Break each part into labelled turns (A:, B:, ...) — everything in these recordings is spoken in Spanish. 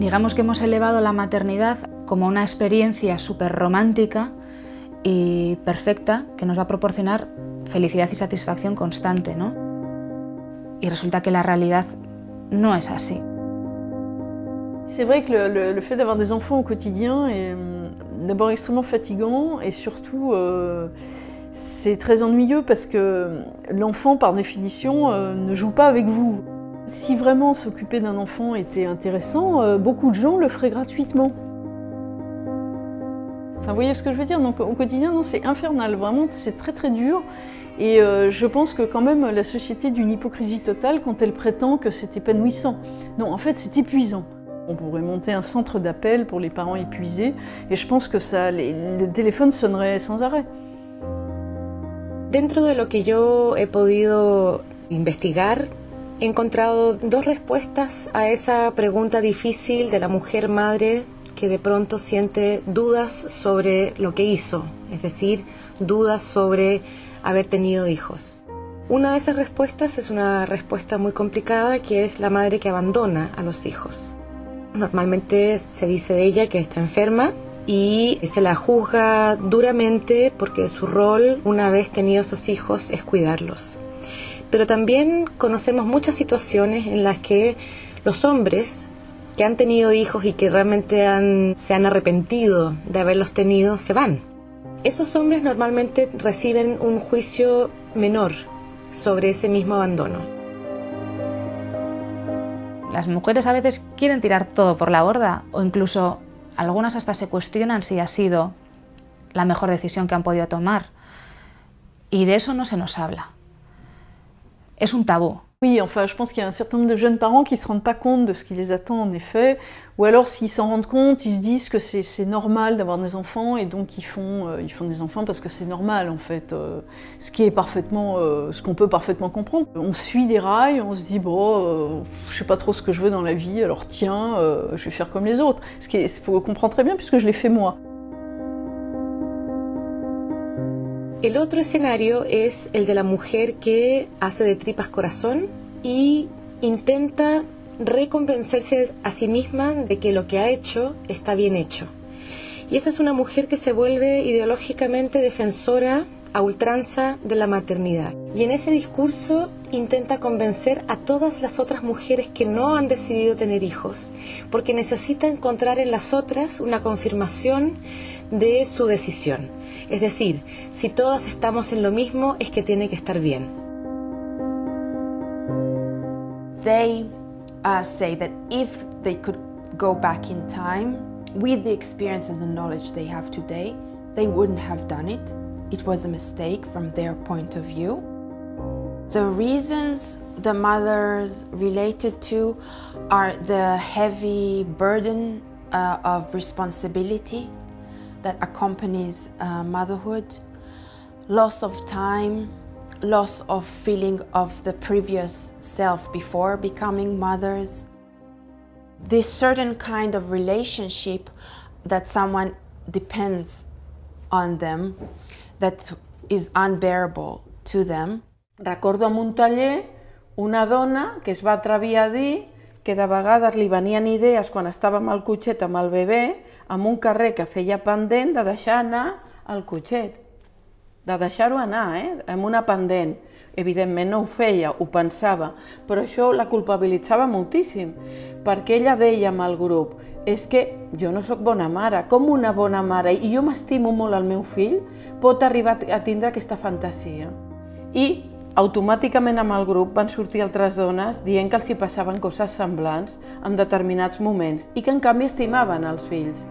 A: Digamos que hemos elevado la maternidad como una experiencia súper romántica y perfecta que nos va a proporcionar felicidad y satisfacción constante, ¿no? Y resulta que la realidad no es así.
B: C'est vrai que le fait d'avoir des enfants au quotidien est d'abord extrêmement fatigant et surtout c'est très ennuyeux parce que l'enfant par définition ne joue pas avec vous. Si vraiment s'occuper d'un enfant était intéressant, beaucoup de gens le feraient gratuitement. Enfin, vous voyez ce que je veux dire? Donc au quotidien, non, c'est infernal, vraiment, c'est très très dur. Et je pense que quand même la société d'une hypocrisie totale quand elle prétend que c'est épanouissant. Non, en fait, c'est épuisant. On pourrait monter un centre d'appel pour les parents épuisés et je pense que le téléphone sonnerait sans arrêt.
C: Dentro de lo que yo he podido investigar, he encontrado dos respuestas a esa pregunta difícil de la mujer madre que de pronto siente dudas sobre lo que hizo, es decir, dudas sobre haber tenido hijos. Una de esas respuestas es una respuesta muy complicada, que es la madre que abandona a los hijos. Normalmente se dice de ella que está enferma y se la juzga duramente porque su rol, una vez tenidos esos hijos, es cuidarlos. Pero también conocemos muchas situaciones en las que los hombres que han tenido hijos y que realmente se han arrepentido de haberlos tenido, se van. Esos hombres normalmente reciben un juicio menor sobre ese mismo abandono.
A: Las mujeres a veces quieren tirar todo por la borda o incluso algunas hasta se cuestionan si ha sido la mejor decisión que han podido tomar. Y de eso no se nos habla. Es un tabú.
B: Oui, enfin, je pense qu'il y a un certain nombre de jeunes parents qui ne se rendent pas compte de ce qui les attend en effet, ou alors s'ils s'en rendent compte, ils se disent que c'est normal d'avoir des enfants et donc ils font des enfants parce que c'est normal en fait, ce qui est parfaitement, ce qu'on peut parfaitement comprendre. On suit des rails, on se dit bon, je sais pas trop ce que je veux dans la vie, alors tiens, je vais faire comme les autres. Ce qui est, on comprend très bien puisque je l'ai fait moi.
C: El otro escenario es el de la mujer que hace de tripas corazón y intenta reconvencerse a sí misma de que lo que ha hecho está bien hecho. Y esa es una mujer que se vuelve ideológicamente defensora a ultranza de la maternidad. Y en ese discurso intenta convencer a todas las otras mujeres que no han decidido tener hijos, porque necesita encontrar en las otras una confirmación de su decisión. Es decir, si todas estamos en lo mismo, es que tiene que estar bien.
D: They say that if they could go back in time, with the experience and the knowledge they have today, they wouldn't have done it. It was a mistake from their point of view. The reasons the mothers related to are the heavy burden of responsibility that accompanies motherhood, loss of time, loss of feeling of the previous self before becoming mothers. This certain kind of relationship that someone depends on them, that is unbearable to them.
E: Recordo en un taller una dona que es va atrevir a dir que de vegades li venien idees quan estàvem al cotxet amb el bebè amb un carrer que feia pendent de deixar anar el cotxet, de deixar-ho anar, amb una pendent. Evidentment no ho feia, ho pensava, però això la culpabilitzava moltíssim, perquè ella deia amb el grup és que jo no sóc bona mare, com una bona mare, i jo m'estimo molt el meu fill, pot arribar a tindre aquesta fantasia. I automàticament amb el grup van sortir altres dones dient que els hi passaven coses semblants en determinats moments i que en canvi estimaven els fills.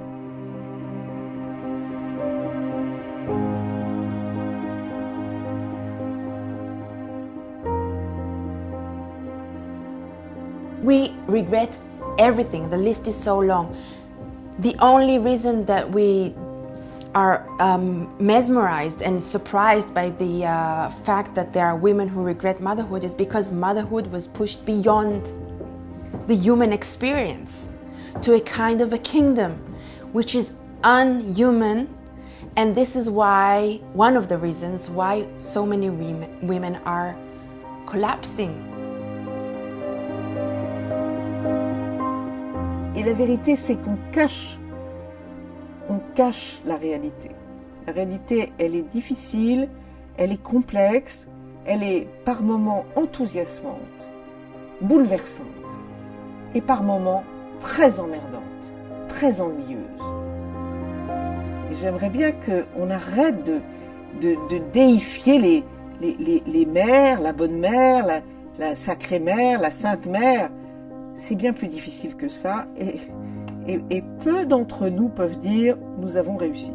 D: We regret everything. The list is so long. The only reason that we are mesmerized and surprised by the fact that there are women who regret motherhood is because motherhood was pushed beyond the human experience to a kind of a kingdom which is unhuman, and this is why, one of the reasons why so many women are collapsing.
F: Et la vérité, c'est qu'on cache la réalité. La réalité, elle est difficile, elle est complexe, elle est par moments enthousiasmante, bouleversante et par moments très emmerdante, très ennuyeuse. Et j'aimerais bien qu'on arrête de déifier les mères, la bonne mère, la sacrée mère, la sainte mère. C'est bien plus difficile que ça et peu d'entre nous peuvent dire « nous avons réussi ».